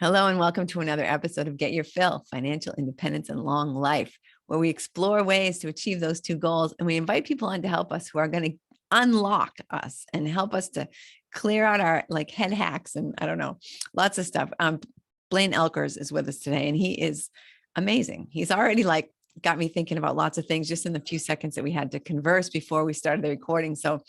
Hello and welcome to another episode of Get Your Fill, Financial Independence and Long Life, where we explore ways to achieve those two goals. And we invite people on to help us who are going to unlock us and help us to clear out our head hacks and I don't know, lots of stuff. Blaine Oelkers is with us today and he is amazing. He's already got me thinking about lots of things just in the few seconds that we had to converse before we started the recording. So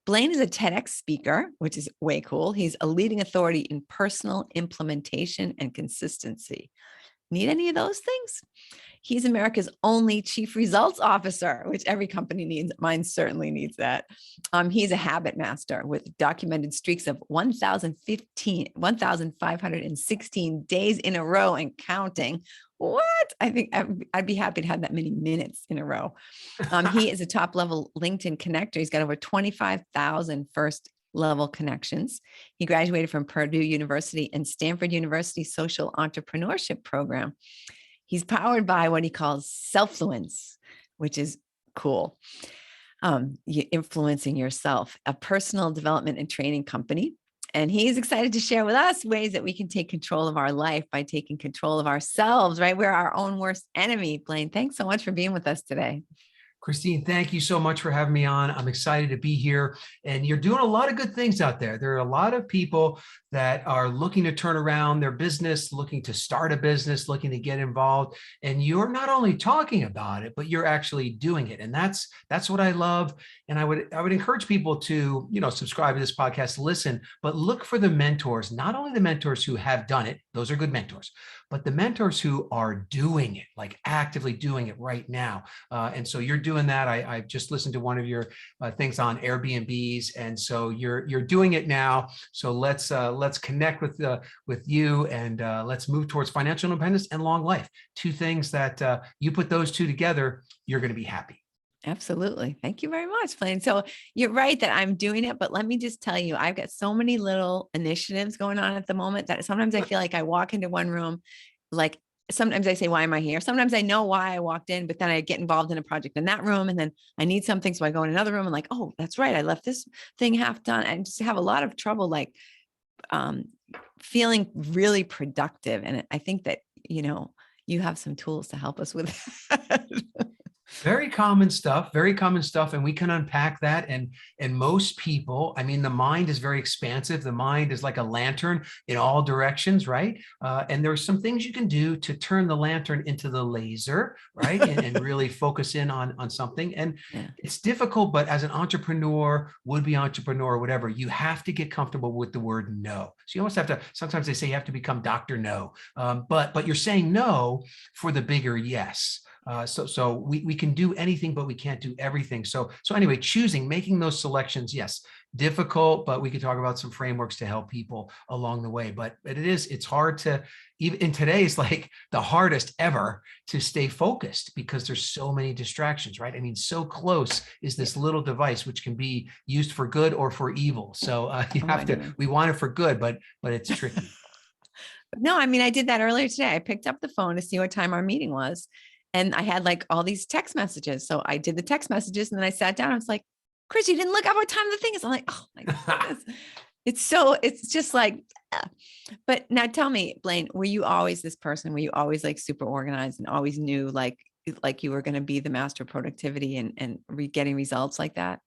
Blaine is a TEDx speaker, which is way cool. He's a leading authority in personal implementation and consistency. Need any of those things? He's America's only chief results officer, which every company needs. Mine certainly needs that. He's a habit master with documented streaks of 1,516 days in a row and counting. What? I think I'd be happy to have that many minutes in a row. He is a top level LinkedIn connector. He's got over 25,000 first level connections. He graduated from Purdue University and Stanford University Social Entrepreneurship Program. He's powered by what he calls Selfluence, which is cool. Influencing yourself, a personal development and training company. And he's excited to share with us ways that we can take control of our life by taking control of ourselves, right? We're our own worst enemy. Blaine, thanks so much for being with us today. Christine, thank you so much for having me on. I'm excited to be here. And you're doing a lot of good things out there. There are a lot of people that are looking to turn around their business, looking to start a business, looking to get involved. And you're not only talking about it, but you're actually doing it. And that's what I love. And I would encourage people to, subscribe to this podcast, listen, but look for the mentors, not only the mentors who have done it, those are good mentors, but the mentors who are doing it, like actively doing it right now. And so you're doing that. I just listened to one of your things on Airbnbs, and so you're doing it now. So let's connect with you, and let's move towards financial independence and long life. Two things that you put those two together, you're going to be happy. Absolutely. Thank you very much, Blaine. So you're right that I'm doing it, but let me just tell you, I've got so many little initiatives going on at the moment that sometimes I feel like I walk into one room, sometimes I say, why am I here? Sometimes I know why I walked in, but then I get involved in a project in that room and then I need something. So I go in another room and oh, that's right. I left this thing half done. I just have a lot of trouble, feeling really productive. And I think that, you have some tools to help us with that. Very common stuff, and we can unpack that. And most people, the mind is very expansive. The mind is like a lantern in all directions, right? And there are some things you can do to turn the lantern into the laser, right? and really focus in on something. And yeah, it's difficult, but as an entrepreneur, would-be entrepreneur, or whatever, you have to get comfortable with the word no. So you almost have to, sometimes they say you have to become Dr. No, but you're saying no for the bigger yes. So we can do anything, but we can't do everything. So anyway, making those selections, yes, difficult, but we could talk about some frameworks to help people along the way. But it's hard to, even in today's the hardest ever, to stay focused because there's so many distractions, right? So close is this little device, which can be used for good or for evil. So we want it for good, but it's tricky. No, I did that earlier today. I picked up the phone to see what time our meeting was. And I had all these text messages. So I did the text messages and then I sat down. I was like, Chris, you didn't look up what time the thing is. I'm like, oh my goodness. It's just but now tell me, Blaine, were you always this person? Were you always super organized and always knew you were going to be the master of productivity and getting results like that?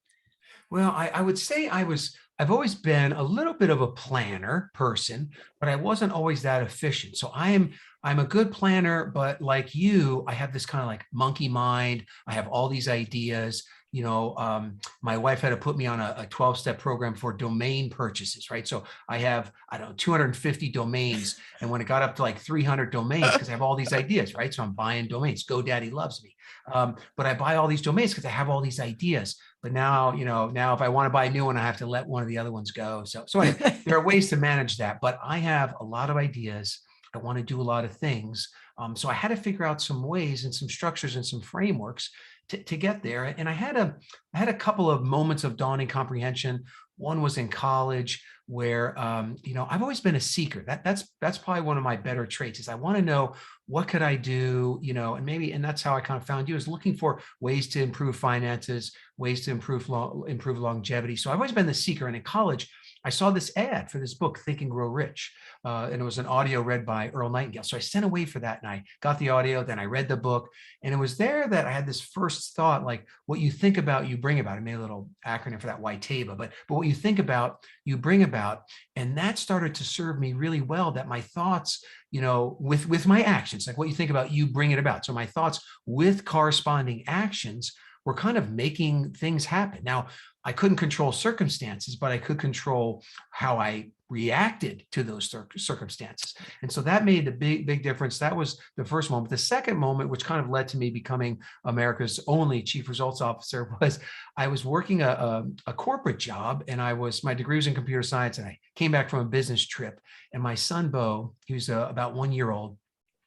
Well, I would say I've always been a little bit of a planner person, but I wasn't always that efficient. So I'm a good planner, but like you, I have this kind of monkey mind. I have all these ideas. My wife had to put me on a 12-step program for domain purchases, right? So I have, 250 domains. And when it got up to 300 domains, because I have all these ideas, right? So I'm buying domains. GoDaddy loves me. But I buy all these domains because I have all these ideas. But now if I want to buy a new one, I have to let one of the other ones go. So anyway, there are ways to manage that. But I have a lot of ideas. I want to do a lot of things. So I had to figure out some ways and some structures and some frameworks to get there. And I had a couple of moments of dawning comprehension. One was in college where, I've always been a seeker. That's probably one of my better traits is I want to know what could I do, and that's how I kind of found you, is looking for ways to improve finances, ways to improve longevity. So I've always been the seeker. And in college, I saw this ad for this book, Think and Grow Rich. And it was an audio read by Earl Nightingale. So I sent away for that and I got the audio, then I read the book. And it was there that I had this first thought, like what you think about, you bring about. I made a little acronym for that, YTABA, but what you think about, you bring about. And that started to serve me really well, that my thoughts, with my actions, like what you think about, you bring it about. So my thoughts with corresponding actions were kind of making things happen. Now, I couldn't control circumstances, but I could control how I reacted to those circumstances. And so that made a big difference. That was the first moment. The second moment, which kind of led to me becoming America's only chief results officer, was I was working a corporate job, and my degree was in computer science, and I came back from a business trip, and my son, Bo, he was about 1 year old,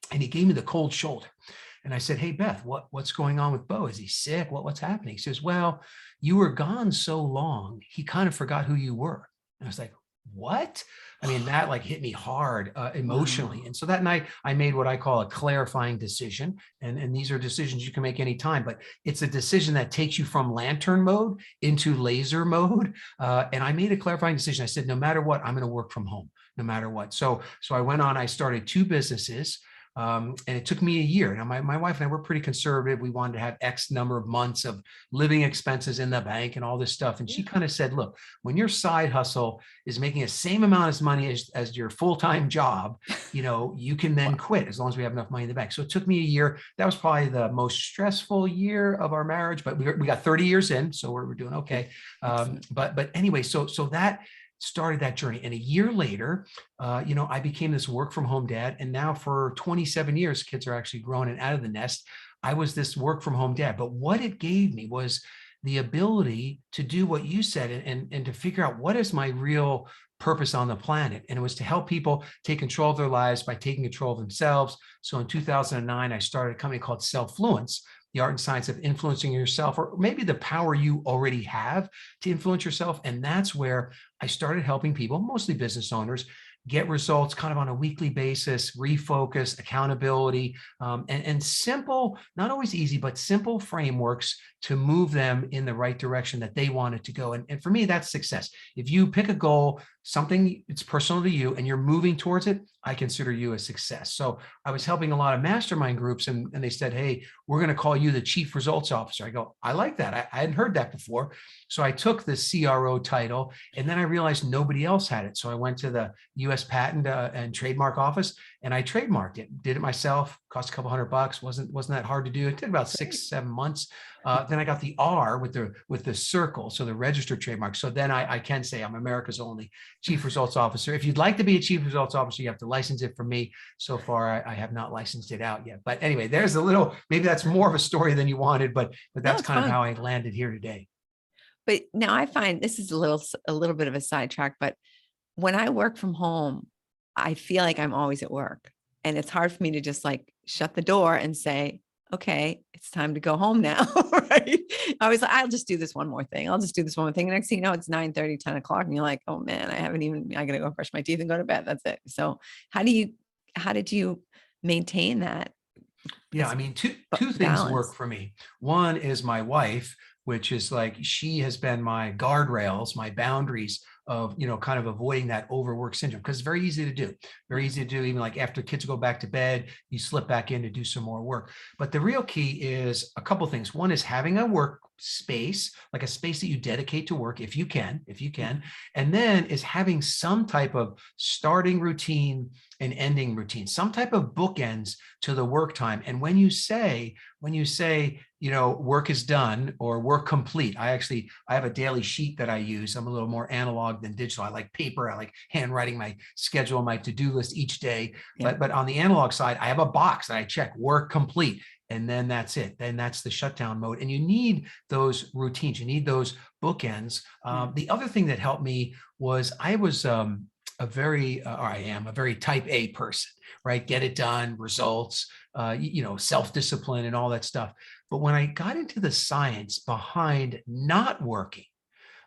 and he gave me the cold shoulder. And I said, "Hey, Beth, what's going on with Bo? Is he sick? What's happening?" He says, "Well, you were gone so long, he kind of forgot who you were." And I was like, "What?" I mean, that like hit me hard emotionally. Wow. And so that night I made what I call a clarifying decision. And these are decisions you can make anytime, but it's a decision that takes you from lantern mode into laser mode. And I made a clarifying decision. I said, no matter what, I'm going to work from home, no matter what. So I went on, I started 2 businesses. And it took me a year. Now, my wife and I were pretty conservative. We wanted to have X number of months of living expenses in the bank and all this stuff. And she Yeah. kind of said, look, when your side hustle is making the same amount of money as your full-time job, you can then Wow. quit as long as we have enough money in the bank. So it took me a year. That was probably the most stressful year of our marriage, but we got 30 years in, so we're doing okay. Excellent. But anyway, so that started that journey. And a year later, I became this work from home dad. And now for 27 years, kids are actually grown and out of the nest. I was this work from home dad. But what it gave me was the ability to do what you said, and to figure out what is my real purpose on the planet. And it was to help people take control of their lives by taking control of themselves. So in 2009, I started a company called Selfluence, the art and science of influencing yourself, or maybe the power you already have to influence yourself. And that's where I started helping people, mostly business owners, get results kind of on a weekly basis, refocus, accountability, and simple, not always easy, but simple frameworks to move them in the right direction that they wanted to go. And for me, that's success. If you pick a goal, something it's personal to you, and you're moving towards it, I consider you a success. So I was helping a lot of mastermind groups, and they said, "Hey, we're going to call you the chief results officer." I go, "I like that. I hadn't heard that before." So I took the CRO title, and then I realized nobody else had it. So I went to the US Patent and Trademark Office, and I trademarked it, did it myself, cost a couple $100, wasn't that hard to do. It took about Great. 6-7 months. Then I got the R with the circle, so the registered trademark. So then I can say I'm America's only chief results officer. If you'd like to be a chief results officer, you have to license it from me. So far, I have not licensed it out yet. But anyway, there's a little, maybe that's more of a story than you wanted, but No, that's it's kind of fine. how I landed here today. But now I find this is a little bit of a sidetrack, but when I work from home, I feel like I'm always at work. And it's hard for me to just like shut the door and say, okay, it's time to go home now. Right. I was like, I'll just do this one more thing. I'll just do this one more thing. And next thing you know, it's 9:30, 10 o'clock. And you're like, oh man, I gotta go brush my teeth and go to bed. That's it. So how did you maintain that Yeah, I as mean, two things work balance? for me. One is my wife, which is like she has been my guardrails, my boundaries of, kind of avoiding that overwork syndrome, because it's very easy to do. Very easy to do, even like after kids go back to bed, you slip back in to do some more work. But the real key is a couple things. One is having a work space, like a space that you dedicate to work, if you can, and then is having some type of starting routine and ending routine, some type of bookends to the work time. And when you say, work is done or work complete, I have a daily sheet that I use. I'm a little more analog than digital. I like paper. I like handwriting my schedule, my to-do list each day. Yeah. But on the analog side, I have a box that I check, work complete. And then that's it. Then that's the shutdown mode. And you need those routines. You need those bookends. Yeah. The other thing that helped me was I was or I am a very type A person, right? Get it done, results, self-discipline and all that stuff. But when I got into the science behind not working,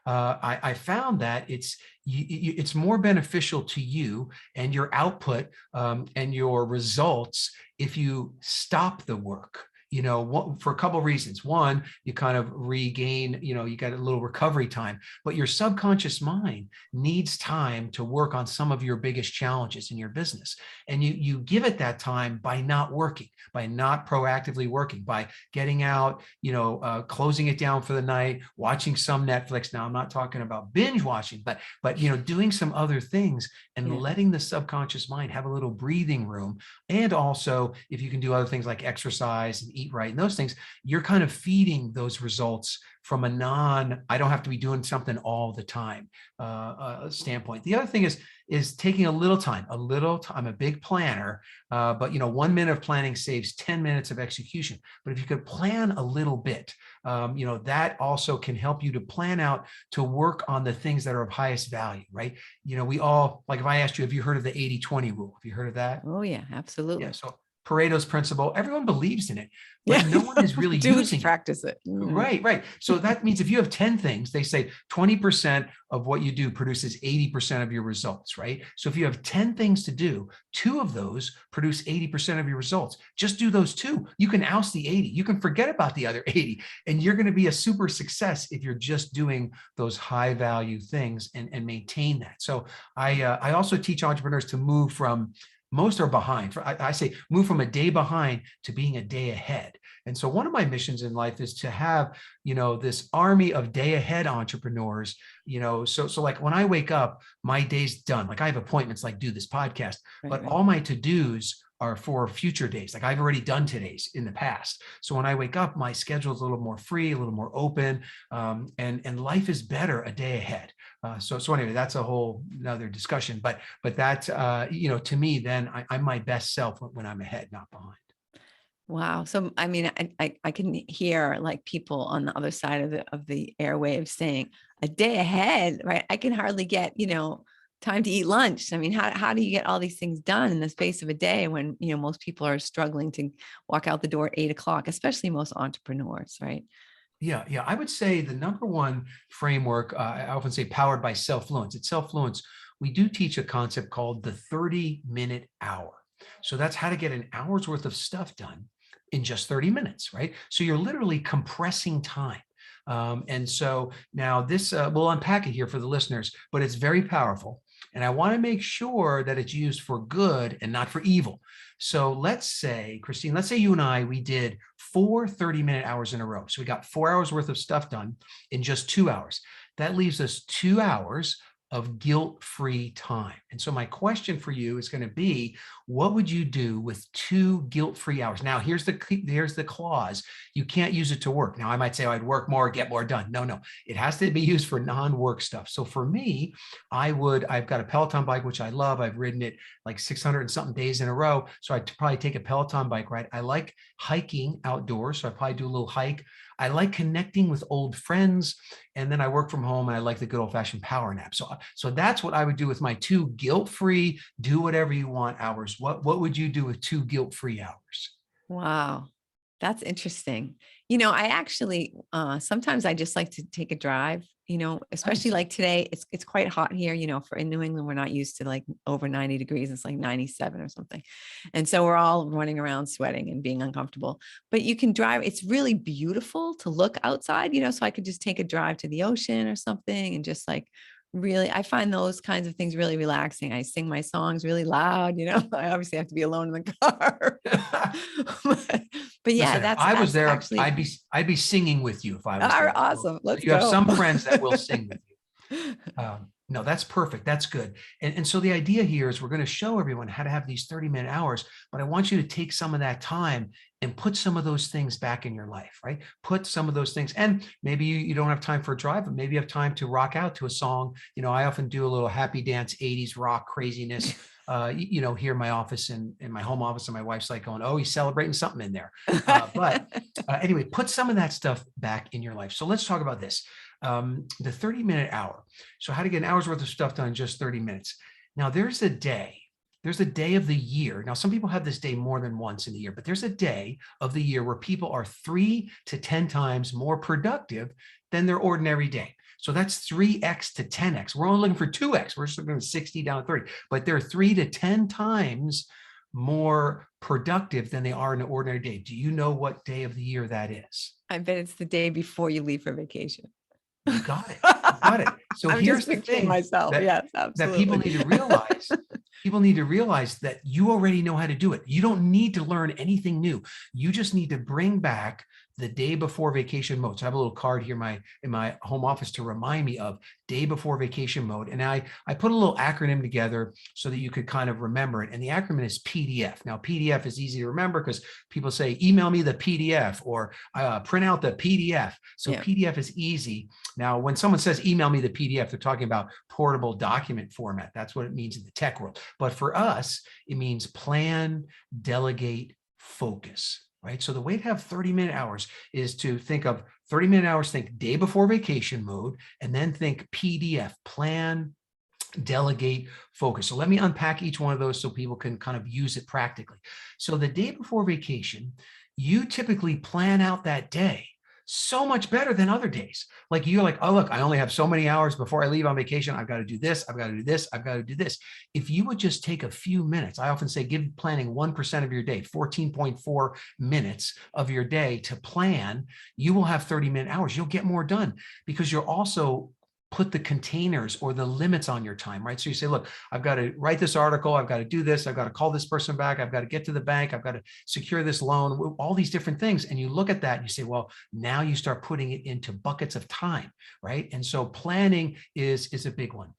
I found that it's more beneficial to you and your output and your results if you stop the work. for a couple of reasons. One, you kind of regain, you got a little recovery time, but your subconscious mind needs time to work on some of your biggest challenges in your business. And you give it that time by not working, by not proactively working, by getting out, closing it down for the night, watching some Netflix. Now, I'm not talking about binge watching, but doing some other things and Yeah. letting the subconscious mind have a little breathing room. And also, if you can do other things like exercise and eat right and those things, you're kind of feeding those results from I don't have to be doing something all the time standpoint. The other thing is taking a little time. I'm a big planner, but 1 minute of planning saves 10 minutes of execution. But if you could plan a little bit, that also can help you to plan out to work on the things that are of highest value, right? We all, like if I asked you, have you heard of the 80-20 rule? Have you heard of that? Oh yeah, Yeah. absolutely. So Pareto's principle, everyone believes in it, but Yeah. no one is really Dudes using it. practice it. Right. So that means if you have 10 things, they say 20% of what you do produces 80% of your results, right? So if you have 10 things to do, 2 of those produce 80% of your results. Just do those 2. You can oust the 80. You can forget about the other 80, and you're going to be a super success if you're just doing those high value things and maintain that. So I also teach entrepreneurs to move from, most are behind. I say move from a day behind to being a day ahead. And so one of my missions in life is to have, this army of day ahead entrepreneurs, so like when I wake up, my day's done. Like I have appointments, like do this podcast, but Right. all my to-dos are for future days. Like I've already done today's in the past. So when I wake up, my schedule is a little more free, a little more open, and life is better a day ahead. So anyway, that's a whole another discussion. But that to me, then I'm my best self when I'm ahead, not behind. Wow. So, I mean, I can hear like people on the other side of the airwaves saying a day ahead, right? I can hardly get, time to eat lunch. I mean, how do you get all these things done in the space of a day when, most people are struggling to walk out the door at 8 o'clock, especially most entrepreneurs, right? Yeah. I would say the number one framework, I often say powered by self-fluence. It's self-fluence. We do teach a concept called the 30-minute hour. So that's how to get an hour's worth of stuff done in just 30 minutes, right? So you're literally compressing time. And so now this, we'll unpack it here for the listeners, but it's very powerful. And I want to make sure that it's used for good and not for evil. So let's say, Christine, let's say you and I, we did 4 30-minute hours in a row. So we got 4 hours worth of stuff done in just 2 hours. That leaves us 2 hours of guilt-free time. And so my question for you is going to be, what would you do with 2 guilt-free hours? Now, here's the clause. You can't use it to work. Now, I might say, I'd work more, get more done. No. It has to be used for non-work stuff. So for me, I've got a Peloton bike, which I love. I've ridden it like 600 and something days in a row. So I'd probably take a Peloton bike ride. I like hiking outdoors. So I probably do a little hike. I like connecting with old friends. And then I work from home and I like the good old fashioned power nap. So that's what I would do with my 2 guilt-free, do whatever you want hours. What would you do with 2 guilt-free hours? Wow. That's interesting. I actually sometimes I just like to take a drive, especially Nice. like today, it's quite hot here, for in New England, we're not used to like over 90 degrees. It's like 97 or something. And so we're all running around sweating and being uncomfortable. But you can drive, it's really beautiful to look outside, so I could just take a drive to the ocean or something and just like really, I find those kinds of things really relaxing. I sing my songs really loud, I obviously have to be alone in the car. but, but yeah, Listen, if that's I was that's there, actually I'd be singing with you if I was there. So awesome. Let's you have go. some friends that will sing with you. No, that's perfect. That's good. And so the idea here is we're going to show everyone how to have these 30-minute hours, but I want you to take some of that time and put some of those things back in your life, right? Put some of those things, and maybe you don't have time for a drive, but maybe you have time to rock out to a song. I often do a little happy dance, 80s rock craziness, here in my office and in my home office, and my wife's like going, oh, he's celebrating something in there. But anyway, put some of that stuff back in your life. So let's talk about this. The 30-minute hour. So how to get an hour's worth of stuff done in just 30 minutes. Now there's a day of the year. Now, some people have this day more than once in the year, but there's a day of the year where people are 3 to 10 times more productive than their ordinary day. So that's 3x to 10x. We're only looking for 2x. We're just looking at 60 down to 30, but they're 3 to 10 times more productive than they are in an ordinary day. Do you know what day of the year that is? I bet it's the day before you leave for vacation. You got it. You got it. So I'm here's just the picturing thing myself. that Yes, people absolutely. need to realize. People need to realize that you already know how to do it. You don't need to learn anything new. You just need to bring back the day before vacation mode. So I have a little card here in my home office to remind me of day before vacation mode. And I put a little acronym together so that you could kind of remember it. And the acronym is PDF. Now, PDF is easy to remember because people say, email me the PDF or print out the PDF. So Yeah. PDF is easy. Now, when someone says email me the PDF, they're talking about portable document format. That's what it means in the tech world. But for us, it means plan, delegate, focus. Right. So the way to have 30-minute hours is to think of 30-minute hours, think day before vacation mode, and then think PDF, plan, delegate, focus. So let me unpack each one of those so people can kind of use it practically. So the day before vacation, you typically plan out that day so much better than other days. Like you're like, oh, look, I only have so many hours before I leave on vacation. I've got to do this. I've got to do this. I've got to do this. If you would just take a few minutes, I often say, give planning 1% of your day, 14.4 minutes of your day to plan, you will have 30-minute hours. You'll get more done because you're also put the containers or the limits on your time, right? So you say, look, I've got to write this article. I've got to do this. I've got to call this person back. I've got to get to the bank. I've got to secure this loan, all these different things. And you look at that and you say, well, now you start putting it into buckets of time, right? And so planning is a big one.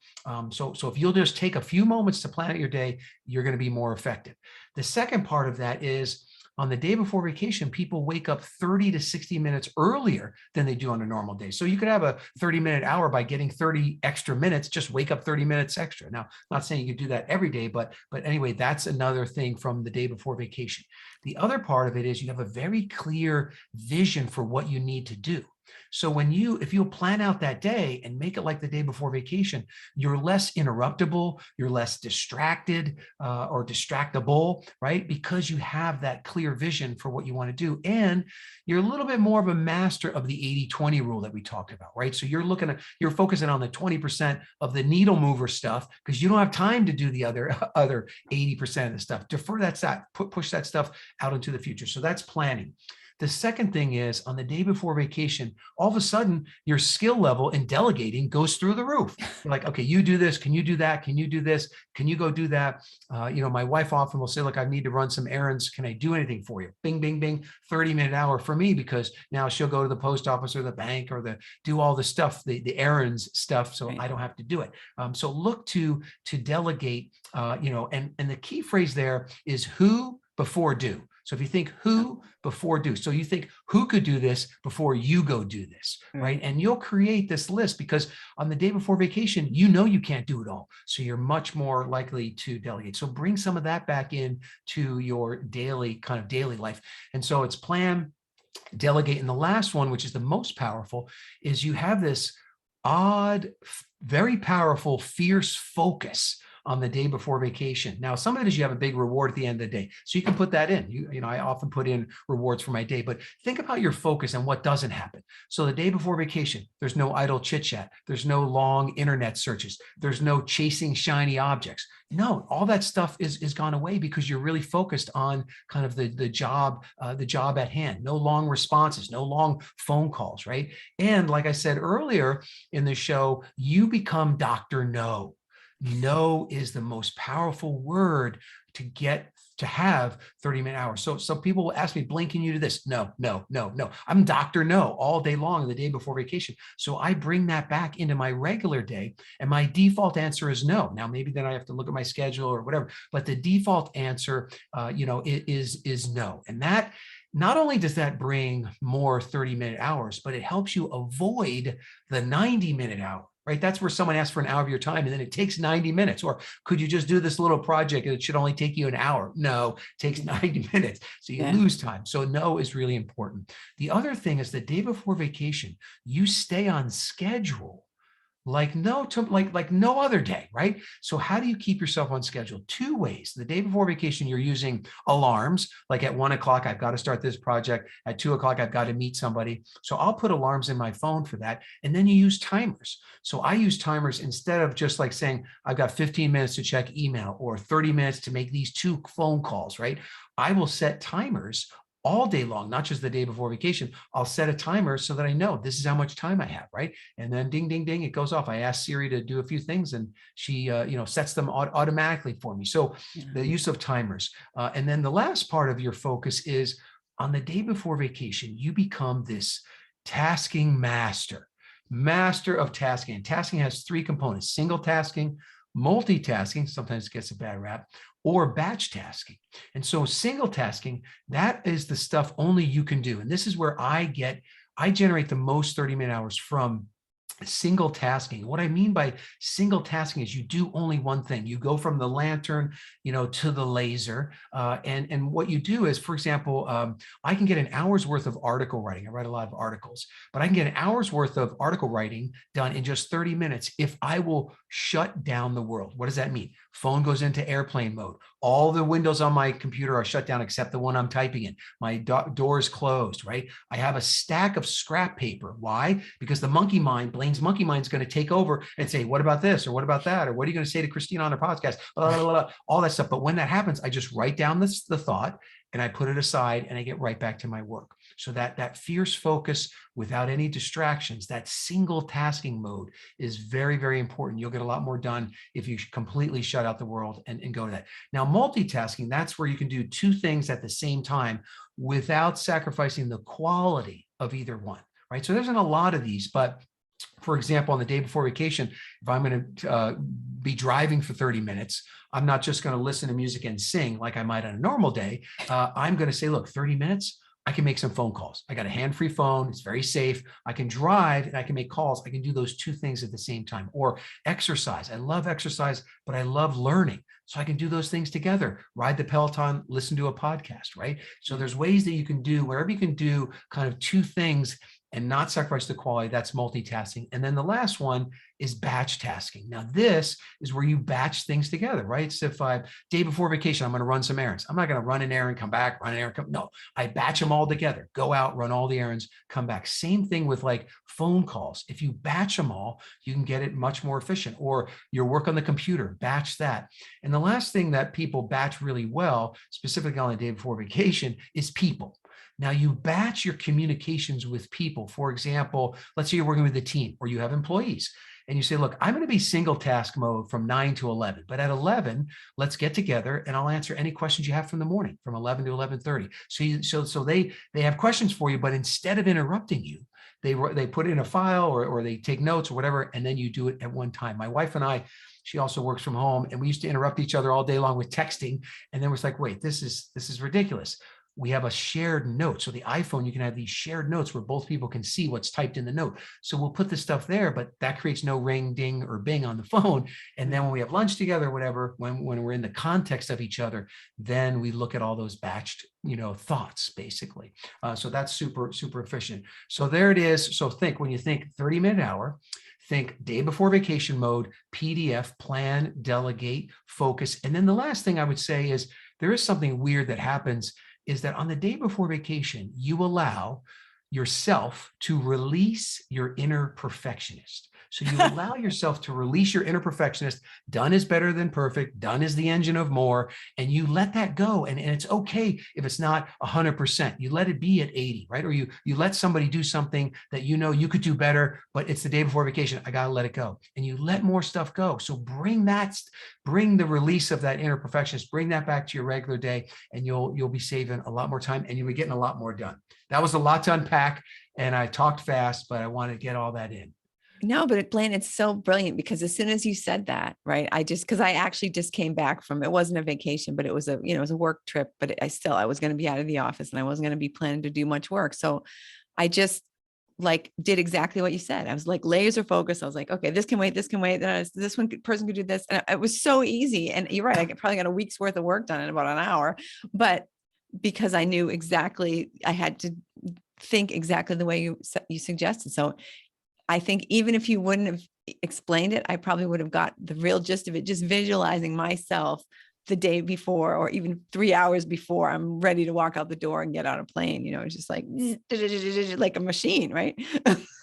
So if you'll just take a few moments to plan out your day, you're going to be more effective. The second part of that is, on the day before vacation, people wake up 30 to 60 minutes earlier than they do on a normal day. So you could have a 30-minute hour by getting 30 extra minutes, just wake up 30 minutes extra. Now, I'm not saying you could do that every day, but anyway, that's another thing from the day before vacation. The other part of it is you have a very clear vision for what you need to do. So if you'll plan out that day and make it like the day before vacation, you're less interruptible, you're less distracted or distractible, right? Because you have that clear vision for what you want to do. And you're a little bit more of a master of the 80-20 rule that we talked about, right? So you're focusing on the 20% of the needle mover stuff because you don't have time to do the other 80% of the stuff. Defer that stuff, push that stuff out into the future. So that's planning. The second thing is, on the day before vacation, all of a sudden your skill level in delegating goes through the roof. You're like, okay, you do this. Can you do that? Can you do this? Can you go do that? My wife often will say, look, I need to run some errands. Can I do anything for you? Bing, bing, bing, 30-minute hour for me, because now she'll go to the post office or the bank or do all the stuff, the errands stuff. So Right. I don't have to do it. So look to delegate, and the key phrase there is who before do. So if you think who before do, so you think who could do this before you go do this, right? And you'll create this list because on the day before vacation, you can't do it all. So you're much more likely to delegate. So bring some of that back in to your daily life. And so it's plan, delegate. And the last one, which is the most powerful, is you have this odd, very powerful, fierce focus on the day before vacation. Now, some of it is you have a big reward at the end of the day. So you can put that in. I often put in rewards for my day, but think about your focus and what doesn't happen. So the day before vacation, there's no idle chit chat. There's no long internet searches. There's no chasing shiny objects. No, all that stuff is gone away because you're really focused on kind of the job at hand. No long responses, no long phone calls, right? And like I said earlier in the show, you become Dr. No. No is the most powerful word to have 30-minute hours. So people will ask me, Blaine, can you do this? No. I'm Dr. No all day long the day before vacation. So I bring that back into my regular day, and my default answer is no. Now, maybe then I have to look at my schedule or whatever, but the default answer, is no. And that, not only does that bring more 30-minute hours, but it helps you avoid the 90-minute hour. Right? That's where someone asks for an hour of your time and then it takes 90 minutes. Or could you just do this little project and it should only take you an hour? No, it takes 90 minutes. So you lose time. So no is really important. The other thing is the day before vacation, you stay on schedule like no other day, right? So how do you keep yourself on schedule? Two ways. The day before vacation, you're using alarms, like at 1 o'clock, I've got to start this project. At 2 o'clock, I've got to meet somebody. So I'll put alarms in my phone for that. And then you use timers. So I use timers instead of just like saying, I've got 15 minutes to check email or 30 minutes to make these 2 phone calls, right? I will set timers all day long, not just the day before vacation. I'll set a timer so that I know this is how much time I have, right? And then ding, ding, ding, it goes off. I ask Siri to do a few things and she, sets them automatically for me. So Yeah. the use of timers. And then the last part of your focus is on the day before vacation, you become this tasking master of tasking. And tasking has three components: single tasking, multitasking, sometimes it gets a bad rap, or batch tasking. And so single tasking, that is the stuff only you can do. And this is where I generate the most 30-minute hours from single tasking. What I mean by single tasking is you do only one thing. You go from the lantern, to the laser. And what you do is, for example, I can get an hour's worth of article writing. I write a lot of articles, but I can get an hour's worth of article writing done in just 30 minutes if I will shut down the world. What does that mean? Phone goes into airplane mode. All the windows on my computer are shut down except the one I'm typing in. My door is closed, right? I have a stack of scrap paper. Why? Because the monkey mind, Blaine's monkey mind, is going to take over and say, what about this? Or what about that? Or what are you going to say to Christina on her podcast? Blah, blah, blah, blah, all that stuff. But when that happens, I just write down the thought and I put it aside and I get right back to my work. So that fierce focus without any distractions, that single tasking mode is very, very important. You'll get a lot more done if you completely shut out the world and go to that. Now, multitasking, that's where you can do two things at the same time without sacrificing the quality of either one, right? So there's a lot of these, but for example, on the day before vacation, if I'm going to be driving for 30 minutes, I'm not just going to listen to music and sing like I might on a normal day. I'm going to say, look, 30 minutes, I can make some phone calls. I got a hand-free phone. It's very safe. I can drive and I can make calls. I can do those two things at the same time. Or exercise. I love exercise, but I love learning. So I can do those things together. Ride the Peloton, listen to a podcast, right? So there's ways that you can do, wherever you can do kind of two things and not sacrifice the quality. That's multitasking. And then the last one is batch tasking. Now, this is where you batch things together, right? So if day before vacation, I'm going to run some errands. I'm not going to run an errand, come back, run an errand, come. No, I batch them all together. Go out, run all the errands, come back. Same thing with like phone calls. If you batch them all, you can get it much more efficient. Or your work on the computer, batch that. And the last thing that people batch really well, specifically on the day before vacation, is people. Now, you batch your communications with people. For example, let's say you're working with a team or you have employees and you say, look, I'm going to be single task mode from 9 to 11, but at 11, let's get together and I'll answer any questions you have from the morning from 11 to 11:30. So they have questions for you, but instead of interrupting you, they put in a file or they take notes or whatever, and then you do it at one time. My wife and I, she also works from home, and we used to interrupt each other all day long with texting. And then it was like, wait, this is ridiculous. We have a shared note. So the iPhone, you can have these shared notes where both people can see what's typed in the note. So we'll put this stuff there, but that creates no ring, ding, or bing on the phone. And then when we have lunch together, whatever, when we're in the context of each other, then we look at all those batched, thoughts, basically. So that's super, super efficient. So there it is. So when you think 30-minute hour, think day before vacation mode, PDF, plan, delegate, focus. And then the last thing I would say is there is something weird that happens, is that on the day before vacation, you allow yourself to release your inner perfectionist. So you allow yourself to release your inner perfectionist. Done is better than perfect. Done is the engine of more. And you let that go. And it's okay if it's not 100%. You let it be at 80, right? Or you let somebody do something that you could do better, but it's the day before vacation. I got to let it go. And you let more stuff go. So bring the release of that inner perfectionist, bring that back to your regular day, and you'll be saving a lot more time and you'll be getting a lot more done. That was a lot to unpack, and I talked fast, but I want to get all that in. No, but Blaine, it's so brilliant because as soon as you said that, right, because I actually just came back from, it wasn't a vacation, but it was it was a work trip, but I was going to be out of the office and I wasn't going to be planning to do much work. So I just did exactly what you said. I was like laser focused. I was like, okay, this can wait. This one person could do this. And it was so easy. And you're right. I probably got a week's worth of work done in about an hour, but because I knew exactly, I had to think exactly the way you suggested. So I think even if you wouldn't have explained it, I probably would have got the real gist of it, just visualizing myself the day before or even 3 hours before I'm ready to walk out the door and get on a plane. It's just like like a machine, right?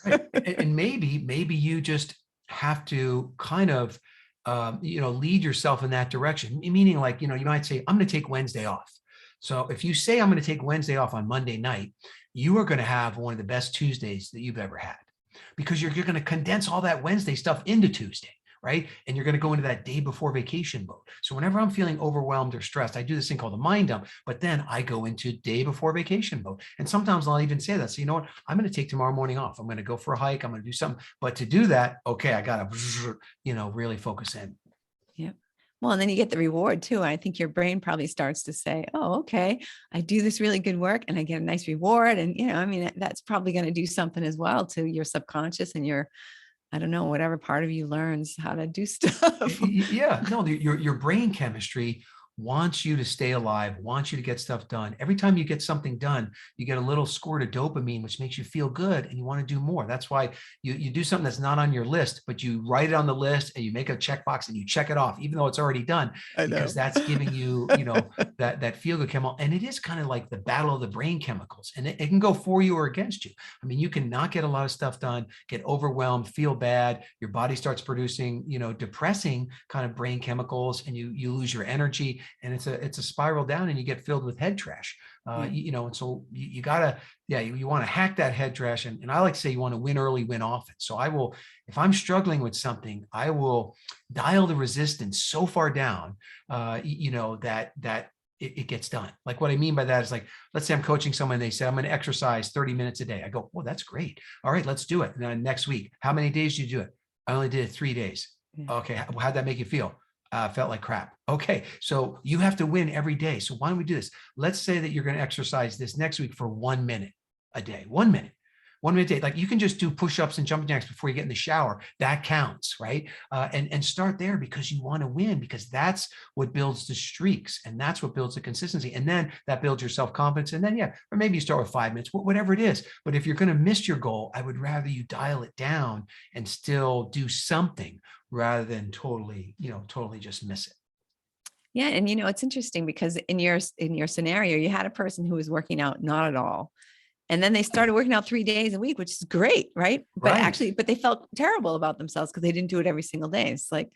Right. And maybe you just have to kind of, lead yourself in that direction. Meaning, like, you might say, I'm going to take Wednesday off. So if you say, I'm going to take Wednesday off on Monday night, you are going to have one of the best Tuesdays that you've ever had, because you're going to condense all that Wednesday stuff into Tuesday. Right. And you're going to go into that day before vacation mode. So whenever I'm feeling overwhelmed or stressed, I do this thing called a mind dump, but then I go into day before vacation mode. And sometimes I'll even say that. So, you know what? I'm going to take tomorrow morning off. I'm going to go for a hike. I'm going to do something. But to do that, okay, I got to, really focus in. Yeah. Well, and then you get the reward too. I think your brain probably starts to say, oh, okay, I do this really good work and I get a nice reward. And, I mean, that's probably going to do something as well to your subconscious and your, I don't know, whatever part of you learns how to do stuff. Yeah, no, your brain chemistry wants you to stay alive, wants you to get stuff done. Every time you get something done, you get a little squirt of dopamine, which makes you feel good and you want to do more. That's why you do something that's not on your list, but you write it on the list and you make a checkbox and you check it off, even though it's already done, I know. because that's giving you, that feel good chemical. And it is kind of like the battle of the brain chemicals, and it can go for you or against you. I mean, you can not get a lot of stuff done, get overwhelmed, feel bad. Your body starts producing, depressing kind of brain chemicals, and you lose your energy. And it's a spiral down, and you get filled with head trash. And so you gotta, you want to hack that head trash. And I like to say you want to win early, win often. So I will, if I'm struggling with something, I will dial the resistance so far down, that it gets done. Like, what I mean by that is, like, let's say I'm coaching someone, they say, I'm going to exercise 30 minutes a day. I go, well, that's great. All right, let's do it. And then next week, how many days do you do it? I only did it 3 days. Okay. How'd that make you feel? Felt like crap. Okay. So you have to win every day. So why don't we do this? Let's say that you're going to exercise this next week for 1 minute a day, 1 minute. 1 minute a day. Like, you can just do push-ups and jumping jacks before you get in the shower. That counts, right? And start there, because you want to win, because that's what builds the streaks, and that's what builds the consistency. And then that builds your self-confidence. And then, or maybe you start with 5 minutes, whatever it is. But if you're going to miss your goal, I would rather you dial it down and still do something, rather than totally just miss it. Yeah. And it's interesting because in your scenario, you had a person who was working out not at all. And then they started working out 3 days a week, which is great, right? But they felt terrible about themselves because they didn't do it every single day. It's like,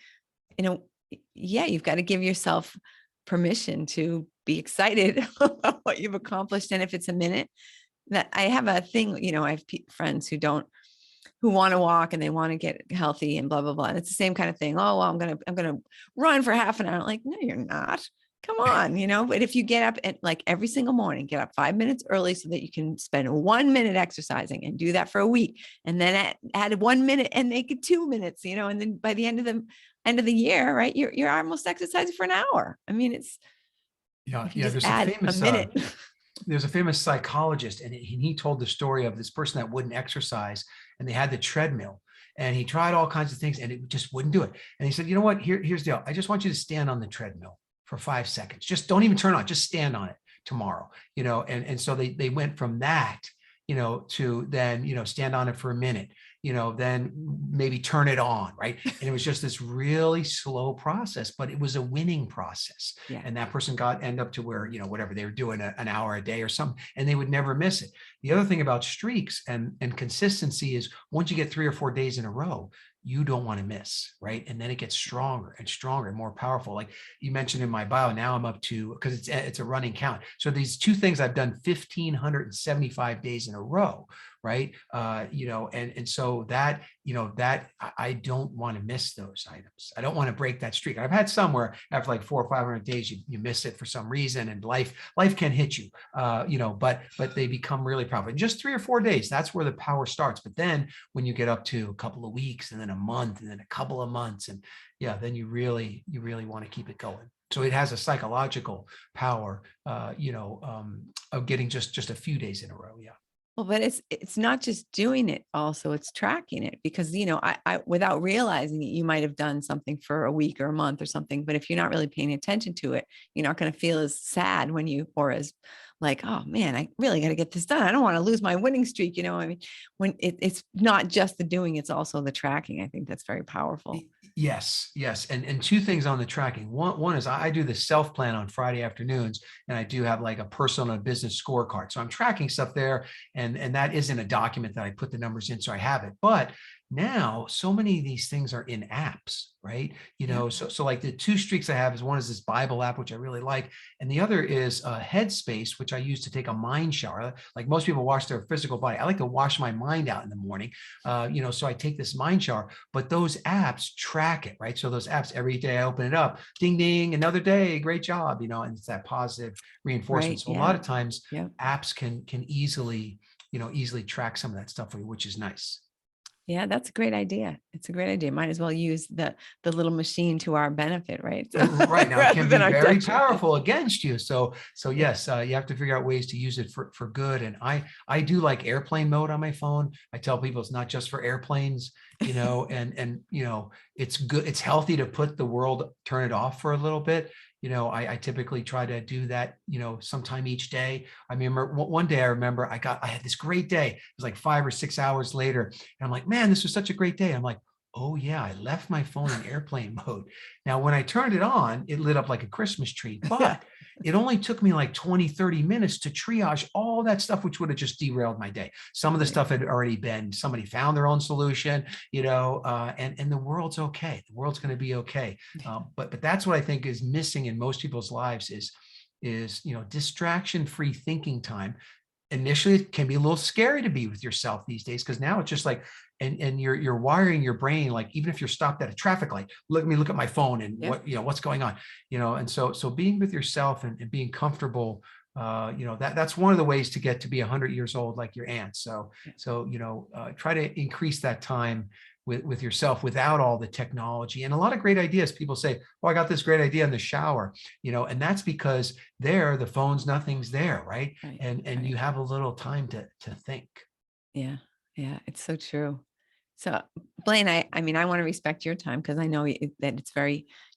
you've got to give yourself permission to be excited about what you've accomplished. And if it's a minute, that I have a thing, I have friends who want to walk and they want to get healthy and blah, blah, blah. And it's the same kind of thing. Oh, well, I'm going to run for half an hour. I'm like, no, you're not. Come on, but if you get up at, like, every single morning, get up 5 minutes early so that you can spend 1 minute exercising, and do that for a week, and then add 1 minute and make it 2 minutes, and then by the end of the year, right, you're almost exercising for an hour. I mean, it's, there's add a famous a minute. There's a famous psychologist, and he told the story of this person that wouldn't exercise, and they had the treadmill, and he tried all kinds of things and it just wouldn't do it. And he said, you know what, here's the deal. I just want you to stand on the treadmill for 5 seconds. Just don't even turn on, just stand on it tomorrow, and so they went from that, to then, stand on it for a minute, then maybe turn it on, right? And it was just this really slow process, but it was a winning process. Yeah. And that person end up to where, whatever they were doing, an hour a day or something, and they would never miss it. The other thing about streaks and consistency is, once you get 3 or 4 days in a row, you don't want to miss, right? And then it gets stronger and stronger and more powerful. Like you mentioned in my bio, now I'm up to, because it's a running count. So these 2 things I've done 1,575 days in a row, right? And so that, that I don't want to miss those items. I don't want to break that streak. I've had some where after like 400 or 500 days, you miss it for some reason, and life can hit you, but they become really powerful. In just 3 or 4 days, that's where the power starts. But then when you get up to a couple of weeks, and then a month, and then a couple of months, and then you really want to keep it going. So it has a psychological power, of getting just a few days in a row. Yeah. Well, but it's not just doing it, also it's tracking it, because, I without realizing it, you might have done something for a week or a month or something, but if you're not really paying attention to it, you're not going to feel as sad or as like, oh man, I really got to get this done. I don't want to lose my winning streak. I mean, when it's not just the doing, it's also the tracking. I think that's very powerful. Yes, yes. And two things on the tracking. One is I do the self plan on Friday afternoons, and I do have like a personal and business scorecard. So I'm tracking stuff there, and that isn't a document that I put the numbers in, so I have it. But now so many of these things are in apps, right? Yeah. So like the two streaks I have is one is this Bible app, which I really like, and the other is Headspace, which I use to take a mind shower. Like most people wash their physical body, I like to wash my mind out in the morning. So I take this mind shower, but those apps track it, right? So those apps, every day I open it up, ding, ding, another day, great job, and it's that positive reinforcement. Right. So a lot Yeah. of times Yeah. apps can easily track some of that stuff for you, which is nice. Yeah, that's a great idea. It's a great idea. Might as well use the little machine to our benefit, right? Right now, it Rather can be than our very detriment. powerful against you. So Yeah. yes, you have to figure out ways to use it for good. And I do like airplane mode on my phone. I tell people it's not just for airplanes, and it's good. It's healthy to put the world, turn it off for a little bit. I typically try to do that, sometime each day. I remember one day, I remember I had this great day. It was like 5 or 6 hours later, and I'm like, man, this was such a great day. I'm like, oh yeah, I left my phone in airplane mode. Now, when I turned it on, it lit up like a Christmas tree, Yeah. but it only took me like 20, 30 minutes to triage all that stuff, which would have just derailed my day. Some of the Right. stuff had already been, somebody found their own solution, and the world's okay. The world's going to be okay. But that's what I think is missing in most people's lives is distraction-free thinking time. Initially, it can be a little scary to be with yourself these days, because now it's just like, and you're wiring your brain, like even if you're stopped at a traffic light, let me look at my phone and Yeah. what's going on, and so being with yourself and being comfortable, that's one of the ways to get to be 100 years old like your aunt. So try to increase that time with yourself without all the technology. And a lot of great ideas, people say, oh, I got this great idea in the shower, and that's because there, the phone's, nothing's there, right? Right. And Right. you have a little time to think. Yeah. Yeah. It's so true. So, Blaine, I mean, I want to respect your time because I know that it's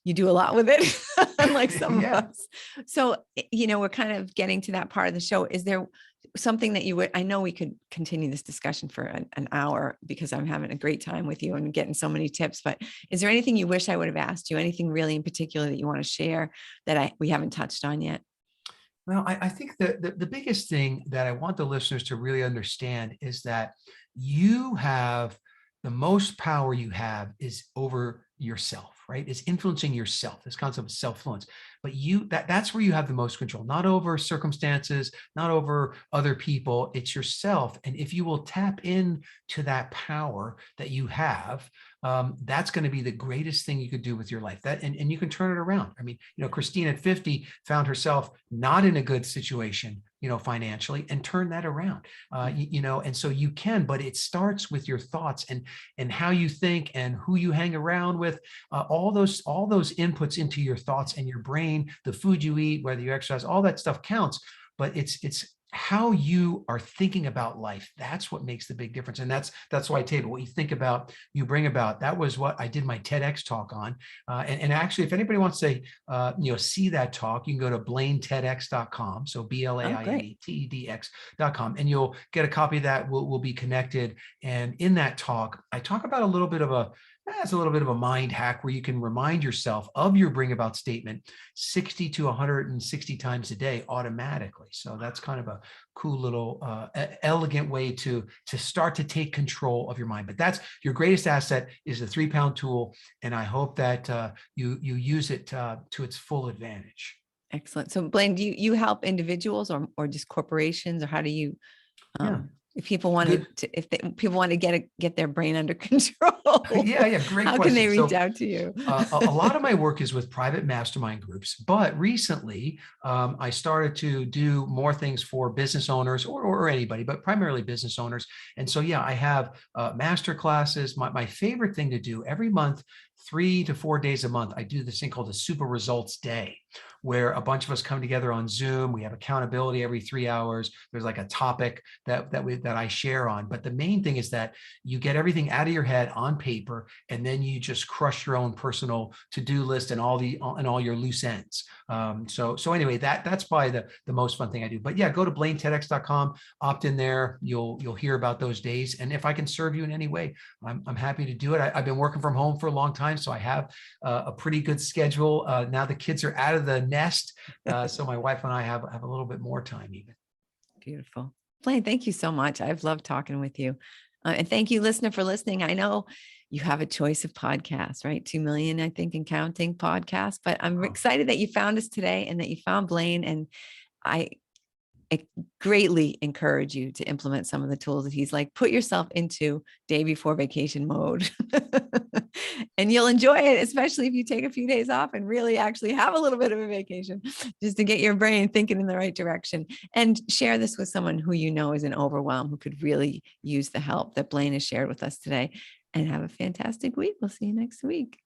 you do a lot with it, unlike some of Yeah. us. So, we're kind of getting to that part of the show. Is there something that I know we could continue this discussion for an hour because I'm having a great time with you and getting so many tips, but is there anything you wish I would have asked you? Anything really in particular that you want to share that we haven't touched on yet? Well, I think the biggest thing that I want the listeners to really understand is that you have the most power you have is over yourself, right? Is influencing yourself, this concept of self-influence. But that's where you have the most control, not over circumstances, not over other people. It's yourself. And if you will tap in to that power that you have, that's going to be the greatest thing you could do with your life. And you can turn it around. I mean, Christine at 50 found herself not in a good situation, financially, and turn that around. And so you can, but it starts with your thoughts and how you think and who you hang around with. All those inputs into your thoughts and your brain, the food you eat, whether you exercise, all that stuff counts. But it's how you are thinking about life. That's what makes the big difference. And that's why I tell you, what you think about, you bring about. That was what I did my TEDx talk on. And actually, if anybody wants to see that talk, you can go to blainetedx.com. So Oh, great. BLAINETEDx.com, and you'll get a copy of that. We'll be connected. And in that talk, I talk about a little bit of a mind hack where you can remind yourself of your bring about statement 60 to 160 times a day automatically. So that's kind of a cool little elegant way to start to take control of your mind. But that's your greatest asset, is the 3-pound tool. And I hope that you use it to its full advantage. Excellent. So, Blaine, do you help individuals or just corporations, or how do you, Yeah. if people Good. wanted to, people want to get their brain under control, Yeah, great how can they question. reach So out to you? a lot of my work is with private mastermind groups, but recently I started to do more things for business owners or anybody, but primarily business owners. And so, yeah, I have master classes. My favorite thing to do every month, 3 to 4 days a month, I do this thing called a Super Results Day, where a bunch of us come together on Zoom. We have accountability every 3 hours. There's like a topic that I share on. But the main thing is that you get everything out of your head on paper, and then you just crush your own personal to-do list and all your loose ends. So anyway, that's probably the most fun thing I do. But yeah, go to BlaineTEDx.com, opt in there. You'll hear about those days. And if I can serve you in any way, I'm happy to do it. I've been working from home for a long time, so I have a pretty good schedule. Now the kids are out of the nest, so my wife and I have a little bit more time even. Beautiful. Blaine, thank you so much. I've loved talking with you. And thank you, listener, for listening. I know you have a choice of podcasts, right? 2 million, I think, and counting podcasts, but I'm excited that you found us today and that you found Blaine. And I greatly encourage you to implement some of the tools that he's like, put yourself into day before vacation mode and you'll enjoy it, especially if you take a few days off and really actually have a little bit of a vacation just to get your brain thinking in the right direction. And share this with someone who you know is in overwhelm, who could really use the help that Blaine has shared with us today. And have a fantastic week. We'll see you next week.